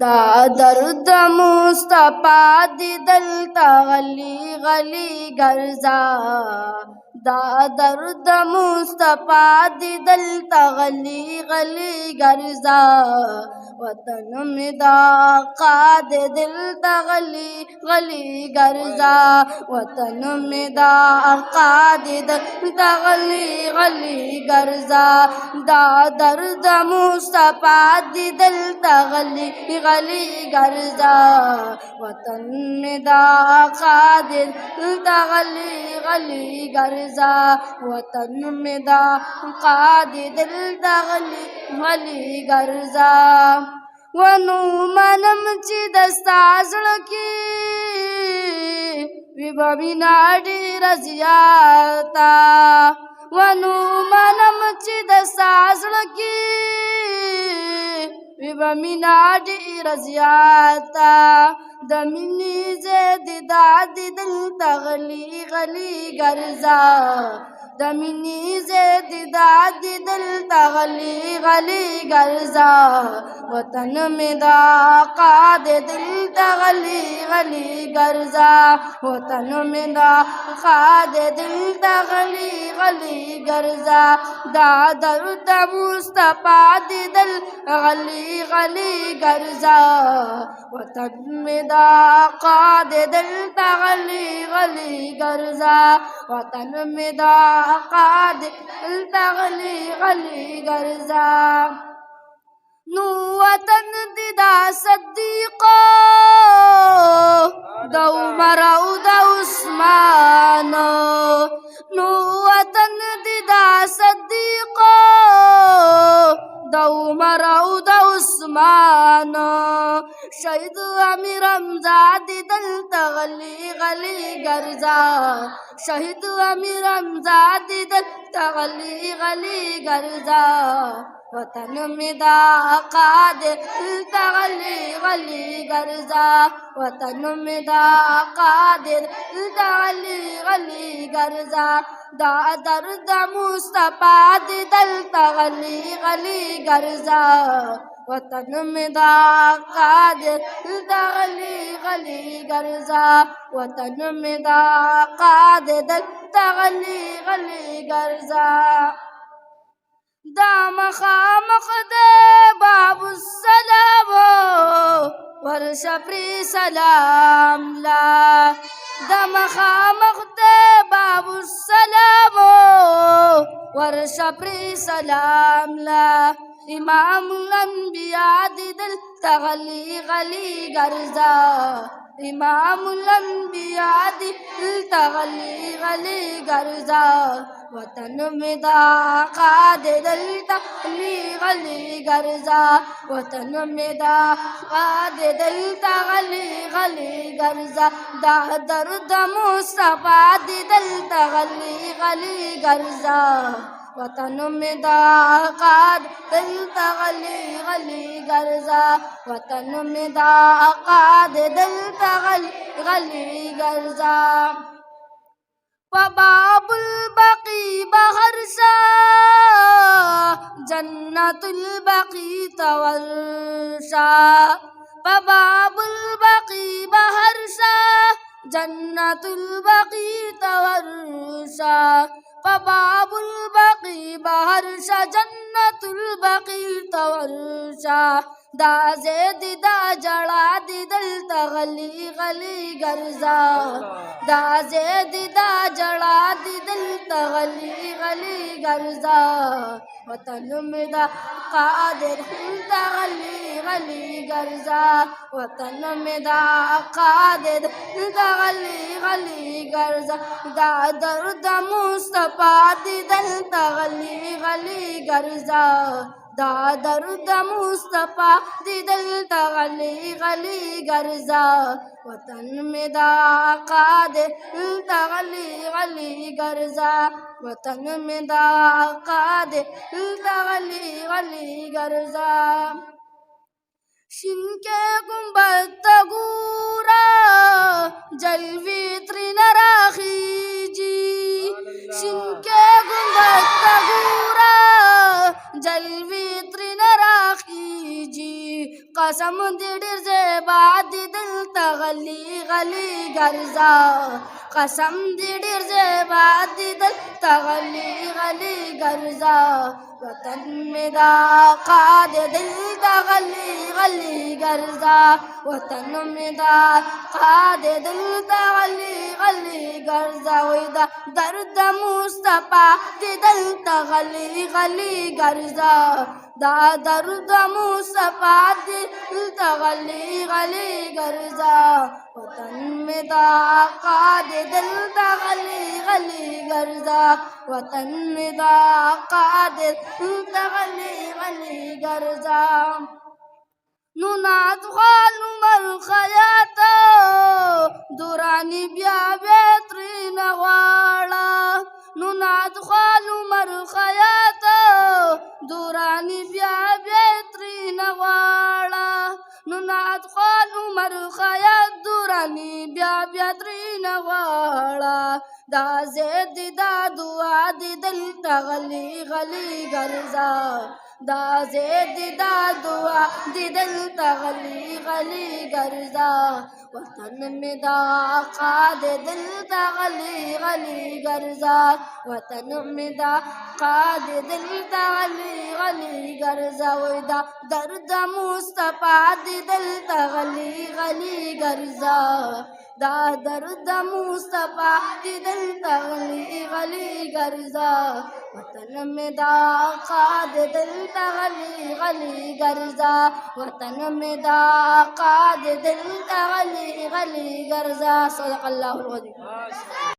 دا درد مصطفی دی دلتا غلی غلی گرزا دا درد مصطفی دی دلتا غلی غلی گرزا وطن میں دا قاد دلتا غلی غلی گرزا وطن میں دا قاد دلتا غلی غلی گرزا دا درد مصطفی دی دلتا غلی غلی گرزا وطن میں دا قاد دلتا غلی غلی گرزا وطن میں دا قاد دلتا غلی غلی گرزا ونو منم چې دستا زړه کې وی بمینا ډېر زیاتا ونو منم چې دستا زړه کې وی بمینا ډېر زیاتا د مینې زید داد دلته غلی غلی ګرځا د مینې زید داد دلته غلی غلی ګرځا وطن میں دا قاد دلتا غلی غلی گرزا وطن میں دا قاد دلتا غلی غلی گرزا دا درد مصطفی دی دل غلی غلی گرزا وطن میں دا قاد دلتا غلی غلی گرزا وطن میں دا قاد دلتا غلی غلی گرزا نو وطن دی دا صدیقو دا عمر او دا عثمان نو وطن دی دا صدیقو دا عمر او دا عثمان شهید امیر حمزه دی دلتا غلی غلی گرزا شهید امیر حمزه دی دلتا غلی غلی گرزا وطن میں دا قاد دلتا غلی غلی گرزا وطن میں دا قاد دلتا غلی غلی گرزا دا درد مصطفی دی دلتا غلی غلی گرزا وطن میں دا قاد دلتا غلی غلی گرزا وطن میں دا قاد دلتا غلی غلی گرزا دا مخامخ دے باب السلام ورشپری سلام لا دا مخامخ دے باب السلام ورشپری سلام لا امام الانبیاء دی دلتا غلی غلی گرزا امام الانبیاء دی دلتا غلی غلی گرزا وطن میں دا قاد دلتا غلی غلی گرزا وطن میں دا قاد دلتا غلی غلی گرزا دا درد مصطفی دی دلتا غلی غلی گرزا وطن میں دا قاد دلتا غلی غلی گرزا وطن میں دا قاد دلتا غلی غلی گرزا باب البقی بہر شا جنت البقی تورشا باب البقی بہر شا جنت البقی تورشا باب البقی بہر شا جنت البقی تورشا دا زید دا جڑا دی دلتا غلی غلی گرزا دا زید دا جڑا دی دلتا غلی غلی گرزا وطن میں دا قاد دلتا غلی غلی گرزا وطن میں دا قاد دلتا غلی غلی گرزا دا درد مصطفی دی دلتا غلی غلی گرزا دا درد مصطفی دی دلتا غلی غلی گرزا وطن میں دا قاد دلتا غلی غلی گرزا وطن میں دا قاد دلتا غلی غلی گرزا شنکے گنبد تگورا جلوی ترینراخی جی شنکے گنبد تگورا جلوی ترینراخی جی قسم دې ډېر زیبا دې دلته غلي غلي ګرځا قسم دې ډېر زیبا دې دلته غلي غلي ګرځا وطن مې دا آقا دې دلته غلي غلي ګرځا وطن مې دا آقا دې دلته غلي غلي ګرځا وای دا درد مصطفی دې دلته غلي غلي ګرځا دا درد مصطفی دلته غلي غلي ګرځا وطن میں دا آقا دے دلته غلي غلي ګرځا وطن میں دا آقا دے دلته غلي غلي ګرځا نو نات خالو مر خیاتا دورانی بیا بیترین غواړه نو نات خالو مر خیاتا دورانی بیا بیترین غواړه نو نات خالو مر خیات دورانی بیا بیترین غواړه دا زید دا دعا دی دلته غلی غلی ګرځا دا زید دا دعا دی دلته غلی غلی ګرځا وطن میں دا آقا دے دلته غلی غلی ګرځا وطن میں دا آقا دے دلته غلی غلی ګرځا وای دا درد مصطفی دی دلته غلی غلی ګرځا دا درد مصطفی دی دلته غلی غلی ګرځا وطن میں دا آقا دے دلته غلی غلی ګرځا وطن میں دا آقا دے دلته غلی غلی ګرځا صدق الله العظیم.